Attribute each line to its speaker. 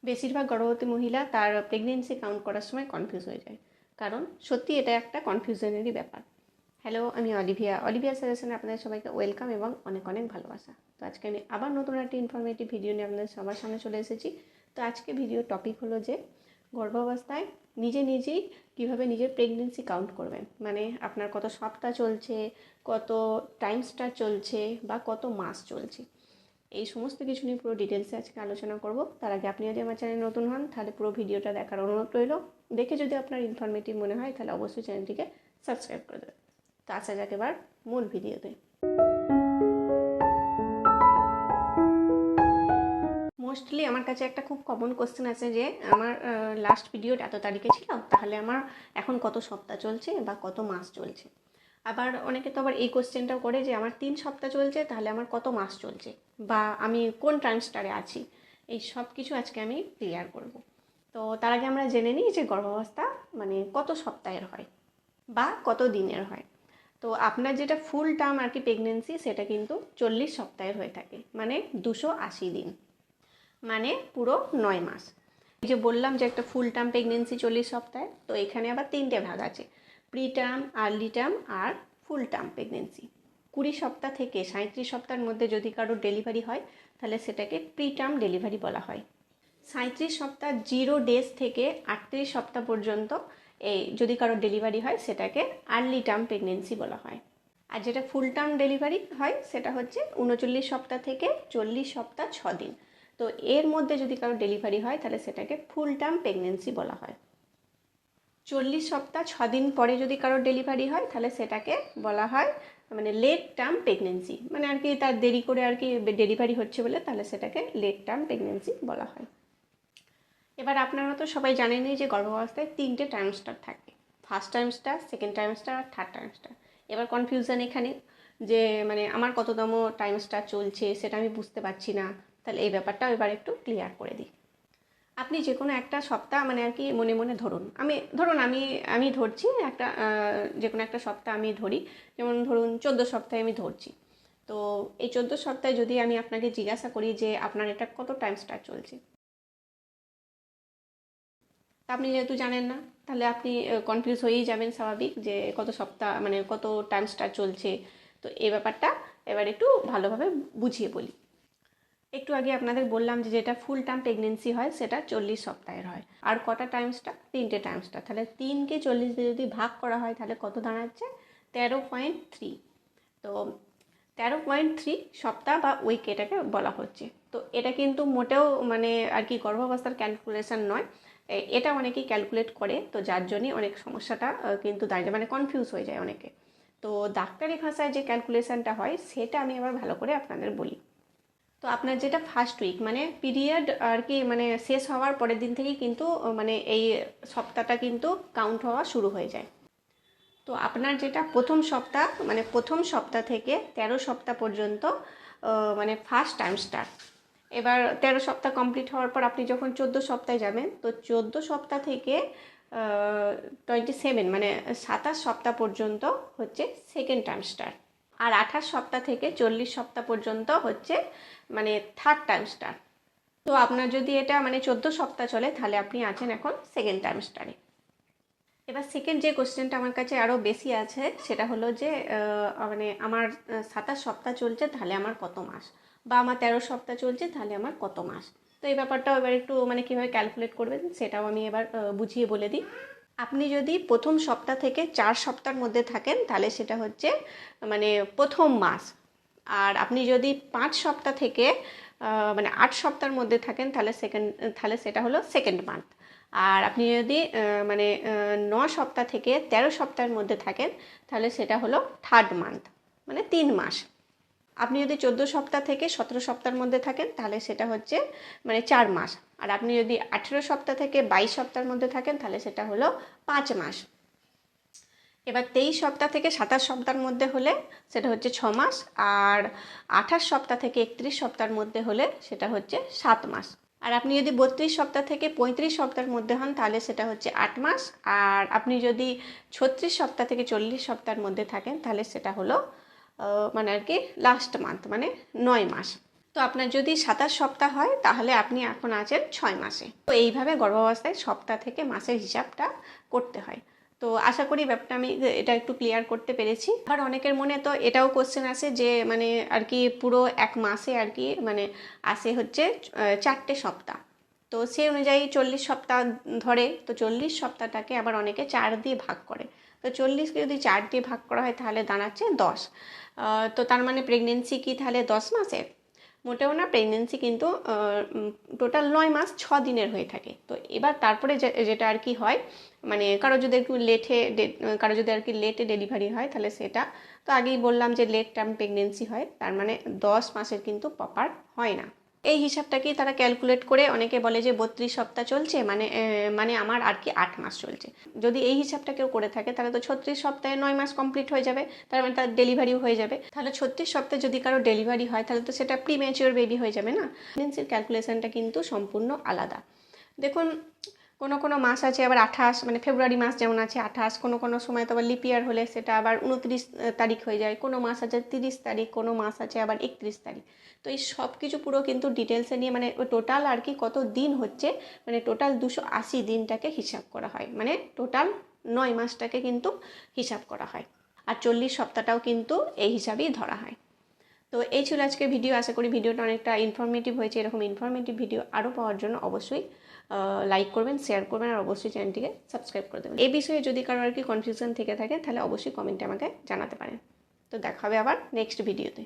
Speaker 1: বেশিরভাগ গর্ভবতী মহিলা তার প্রেগনেন্সি কাউন্ট করার সময় কনফিউজ হয়ে যায়, কারণ সত্যি এটা একটা কনফিউশনেরই ব্যাপার। হ্যালো, আমি অলিভিয়া সাজেশনে আপনাদের সবাইকে ওয়েলকাম এবং অনেক অনেক ভালোবাসা। তো আজকে আমি আবার নতুন একটা ইনফরমেটিভ ভিডিও নিয়ে আপনাদের সবার সামনে চলে এসেছি। তো আজকে ভিডিওর টপিক হলো যে গর্ভাবস্থায় নিজেই কীভাবে নিজের প্রেগনেন্সি কাউন্ট করবেন, মানে আপনার কত সপ্তাহ চলছে, কত টাইম স্টার চলছে বা কত মাস চলছে, এই সমস্ত কিছু নিয়ে পুরো ডিটেলসে আজকে আলোচনা করব। তার আগে আপনি যদি আমার চ্যানেলে নতুন হন তাহলে পুরো ভিডিওটা দেখার অনুরোধ রইল। দেখে যদি আপনার ইনফরমেটিভ মনে হয় তাহলে অবশ্যই চ্যানেলটিকে সাবস্ক্রাইব করে দেবেন। তো আসা যাক এবার মূল ভিডিওতে। মোস্টলি আমার কাছে একটা খুব কমন কোশ্চেন আছে যে আমার লাস্ট ভিডিওটা এত তারিখে ছিল, তাহলে আমার এখন কত সপ্তাহ চলছে বা কত মাস চলছে। আবার অনেকে তো আবার এই কোশ্চেনটাও করে যে আমার 3 সপ্তাহ চলছে, তাহলে আমার কত মাস চলছে বা আমি কোন ট্রাইমস্টারে আছি। এই সব কিছু আজকে আমি ক্লিয়ার করব। তো তার আগে আমরা জেনে নিই যে গর্ভাবস্থা মানে কত সপ্তাহের হয় বা কত দিনের হয়। তো আপনার যেটা ফুল টার্ম আর কি প্রেগনেন্সি, সেটা কিন্তু 40 সপ্তাহের হয়ে থাকে, মানে 280 দিন, মানে পুরো 9 মাস। এই যে বললাম যে একটা ফুল টার্ম প্রেগনেন্সি 40 সপ্তাহে, তো এখানে আবার 3টে ভাগ আছে: প্রি টার্ম, আর্লি টার্ম আর ফুল টার্ম প্রেগনেন্সি। 20 সপ্তাহ থেকে 37 সপ্তাহের মধ্যে যদি কারোর ডেলিভারি হয় তাহলে সেটাকে প্রি টার্ম ডেলিভারি বলা হয়। 37 সপ্তাহ 0 ডেজ থেকে 38 সপ্তাহ পর্যন্ত এই যদি কারোর ডেলিভারি হয় সেটাকে আর্লি টার্ম প্রেগনেন্সি বলা হয়। আর যেটা ফুল টার্ম ডেলিভারি হয় সেটা হচ্ছে 39 সপ্তাহ থেকে 40 সপ্তাহ 6 দিন। তো এর মধ্যে যদি কারো ডেলিভারি হয় তাহলে সেটাকে ফুল টার্ম প্রেগনেন্সি বলা হয়। 40 সপ্তাহ 6 দিন পরে যদি কারো ডেলিভারি হয় তাহলে সেটাকে বলা হয় মানে লেট টার্ম প্রেগনেন্সি, মানে আর কি তার দেরি করে আর কি ডেলিভারি হচ্ছে বলে তাহলে সেটাকে লেট টার্ম প্রেগনেন্সি বলা হয়। এবার আপনারা তো সবাই জানেনই যে গর্ভাবস্থায় 3টে টাইমস্টার থাকে: ফার্স্ট টাইমস্টার, সেকেন্ড টাইমস্টার আর থার্ড টাইমস্টার। এবার কনফিউশন এখানে যে মানে আমার কততম টাইমস্টার চলছে সেটা আমি বুঝতে পারছি না, তাহলে এই ব্যাপারটাও এবার একটু ক্লিয়ার করে দিই। আপনি যে কোনো একটা সপ্তাহ মানে আর কি মনে মনে ধরুন, আমি ধরছি একটা যে কোনো একটা সপ্তাহ আমি ধরি, যেমন ধরুন 14 সপ্তাহে আমি ধরছি। তো এই 14 সপ্তাহে যদি আমি আপনাকে জিজ্ঞাসা করি যে আপনার এটা কত টাইম স্টার চলছে, তা আপনি যেহেতু জানেন না তাহলে আপনি কনফিউজ হয়েই যাবেন, স্বাভাবিক, যে কত সপ্তাহ মানে কত টাইম স্টার চলছে। তো এই ব্যাপারটা এবার একটু ভালোভাবে বুঝিয়ে বলি। একটু আগে আপনাদের বললাম যে যেটা ফুল টার্ম প্রেগনেন্সি হয় সেটা 40 সপ্তাহের হয়। আর কটা টাইমসটা? 3টে টাইমসটা। তাহলে 3কে 40 দিয়ে যদি ভাগ করা হয় তাহলে কত দাঁড়াচ্ছে? 13.3। তো 13.3 সপ্তাহ বা উইক এটাকে বলা হচ্ছে। তো এটা কিন্তু মোটেও মানে আর কি গর্ভাবস্থার ক্যালকুলেশন নয়, এটা অনেকেই ক্যালকুলেট করে, তো যার জন্যই অনেক সমস্যাটা কিন্তু দাঁড়িয়ে মানে কনফিউজ হয়ে যায় অনেকে। তো ডাক্তারি ভাষায় যে ক্যালকুলেশনটা হয় সেটা আমি আবার ভালো করে আপনাদের বলি। তো আপনার যেটা ফার্স্ট উইক মানে পিরিয়ড আর কি মানে শেষ হওয়ার পরের দিন থেকেই কিন্তু মানে এই সপ্তাহটা কিন্তু কাউন্ট হওয়া শুরু হয়ে যায়। তো আপনার যেটা প্রথম সপ্তাহ মানে প্রথম সপ্তাহ থেকে 13 সপ্তাহ পর্যন্ত মানে ফার্স্ট টাইম স্টার্ট। এবার 13 সপ্তাহ কমপ্লিট হওয়ার পর আপনি যখন 14 সপ্তাহে যাবেন, তো 14 সপ্তাহ থেকে 27 মানে 27 সপ্তাহ পর্যন্ত হচ্ছে সেকেন্ড টাইম স্টার্ট। আর 28 সপ্তাহ থেকে 40 সপ্তাহ পর্যন্ত হচ্ছে মানে থার্ড টাইম স্টার্ট। তো আপনার যদি এটা মানে 14 সপ্তাহ চলে তাহলে আপনি আছেন এখন সেকেন্ড টাইম স্টারে। এবার সেকেন্ড যে কোশ্চেনটা আমার কাছে আরও বেশি আছে সেটা হলো যে মানে আমার 27 সপ্তাহ চলছে তাহলে আমার কত মাস, বা আমার 13 সপ্তাহ চলছে তাহলে আমার কত মাস। তো এই ব্যাপারটাও এবার একটু মানে কীভাবে ক্যালকুলেট করবেন সেটাও আমি এবার বুঝিয়ে বলে দিই। আপনি যদি প্রথম সপ্তাহ থেকে 4 সপ্তাহের মধ্যে থাকেন তাহলে সেটা হচ্ছে মানে প্রথম মাস। আর আপনি যদি 5 সপ্তাহ থেকে মানে 8 সপ্তাহের মধ্যে থাকেন তাহলে সেটা হলো সেকেন্ড মান্থ। আর আপনি যদি মানে 9 সপ্তাহ থেকে 13 সপ্তাহের মধ্যে থাকেন তাহলে সেটা হলো থার্ড মান্থ, মানে 3 মাস। আপনি যদি 14 সপ্তাহ থেকে 17 সপ্তাহের মধ্যে থাকেন তাহলে সেটা হচ্ছে মানে 4 মাস। আর আপনি যদি 18 সপ্তাহ থেকে 22 সপ্তাহের মধ্যে থাকেন তাহলে সেটা হলো 5 মাস। এবার 23 সপ্তাহ থেকে 27 সপ্তাহের মধ্যে হলে সেটা হচ্ছে 6 মাস। আর 28 সপ্তাহ থেকে 31 সপ্তাহের মধ্যে হলে সেটা হচ্ছে 7 মাস। আর আপনি যদি 32 সপ্তাহ থেকে 35 সপ্তাহের মধ্যে হন তাহলে সেটা হচ্ছে 8 মাস। আর আপনি যদি 36 সপ্তাহ থেকে 40 সপ্তাহের মধ্যে থাকেন তাহলে সেটা হলো মানে আর কি লাস্ট মান্থ, মানে 9 মাস। তো আপনার যদি 27 সপ্তাহ হয় তাহলে আপনি এখন আছেন 6 মাসে। তো এইভাবে গর্ভাবস্থায় সপ্তাহ থেকে মাসের হিসাবটা করতে হয়। তো আশা করি ব্যাপারটা আমি এটা একটু ক্লিয়ার করতে পেরেছি। আবার অনেকের মনে তো এটাও কোশ্চেন আসে যে মানে আর কি পুরো এক মাসে আর কি মানে আসে হচ্ছে 4টে সপ্তাহ। তো সেই অনুযায়ী 40 সপ্তাহ ধরে, তো 40 সপ্তাহটাকে আবার অনেকে 4 দিয়ে ভাগ করে। তো 40কে যদি 4 দিয়ে ভাগ করা হয় তাহলে দাঁড়াচ্ছে 10। তো তার মানে প্রেগনেন্সি কি তাহলে 10 মাসের? মোটেও না, প্রেগনেন্সি কিন্তু টোটাল 9 মাস 6 দিনের হয়ে থাকে। তো এবার তারপরে যেটা আর কি হয় মানে কারো যদি একটু লেটে ডেলিভারি হয় তাহলে সেটা তো আগেই বললাম যে লেট টার্ম প্রেগনেন্সি হয়, তার মানে 10 মাসের কিন্তু প্রপার হয় না। এই হিসাবটাকেই তারা ক্যালকুলেট করে অনেকে বলে যে 32 সপ্তাহ চলছে মানে আমার আর কি 8 মাস চলছে। যদি এই হিসাবটা কেউ করে থাকে তাহলে তো 36 সপ্তাহে 9 মাস কমপ্লিট হয়ে যাবে, তার মানে তার ডেলিভারিও হয়ে যাবে। তাহলে 36 সপ্তাহে যদি কারো ডেলিভারি হয় তাহলে তো সেটা প্রিম্যাচিওর বেবি হয়ে যাবে না। প্রেগনেন্সির ক্যালকুলেশনটা কিন্তু সম্পূর্ণ আলাদা। দেখুন কোনো মাস আছে আবার 28, মানে ফেব্রুয়ারি মাস যেমন আছে 28, কোনো সময় তো আবার লিপ ইয়ার হলে সেটা আবার 29 তারিখ হয়ে যায়, কোনো মাস আছে 30 তারিখ, কোনো মাস আছে আবার 31 তারিখ। তো এই সব কিছু পুরো কিন্তু ডিটেলসে নিয়ে মানে টোটাল আর কি কত দিন হচ্ছে, মানে টোটাল 280 দিনটাকে হিসাব করা হয়, মানে টোটাল 9 মাসটাকে কিন্তু হিসাব করা হয়। আর 40 সপ্তাহটাও কিন্তু এই হিসাবেই ধরা হয়। তো এই ছিল আজকের ভিডিও। আশা করি ভিডিওটা অনেকটা ইনফরমেটিভ হয়েছে। এরকম ইনফরমেটিভ ভিডিও আরও পাওয়ার জন্য অবশ্যই লাইক করবেন, শেয়ার করবেন, আর অবশ্যই চ্যানেলটিকে সাবস্ক্রাইব করে দেবেন। এই বিষয়ে যদি কারো আর কি কনফিউশন থেকে থাকে তাহলে অবশ্যই কমেন্টে আমাকে জানাতে পারেন। তো দেখা হবে আবার নেক্সট ভিডিওতে।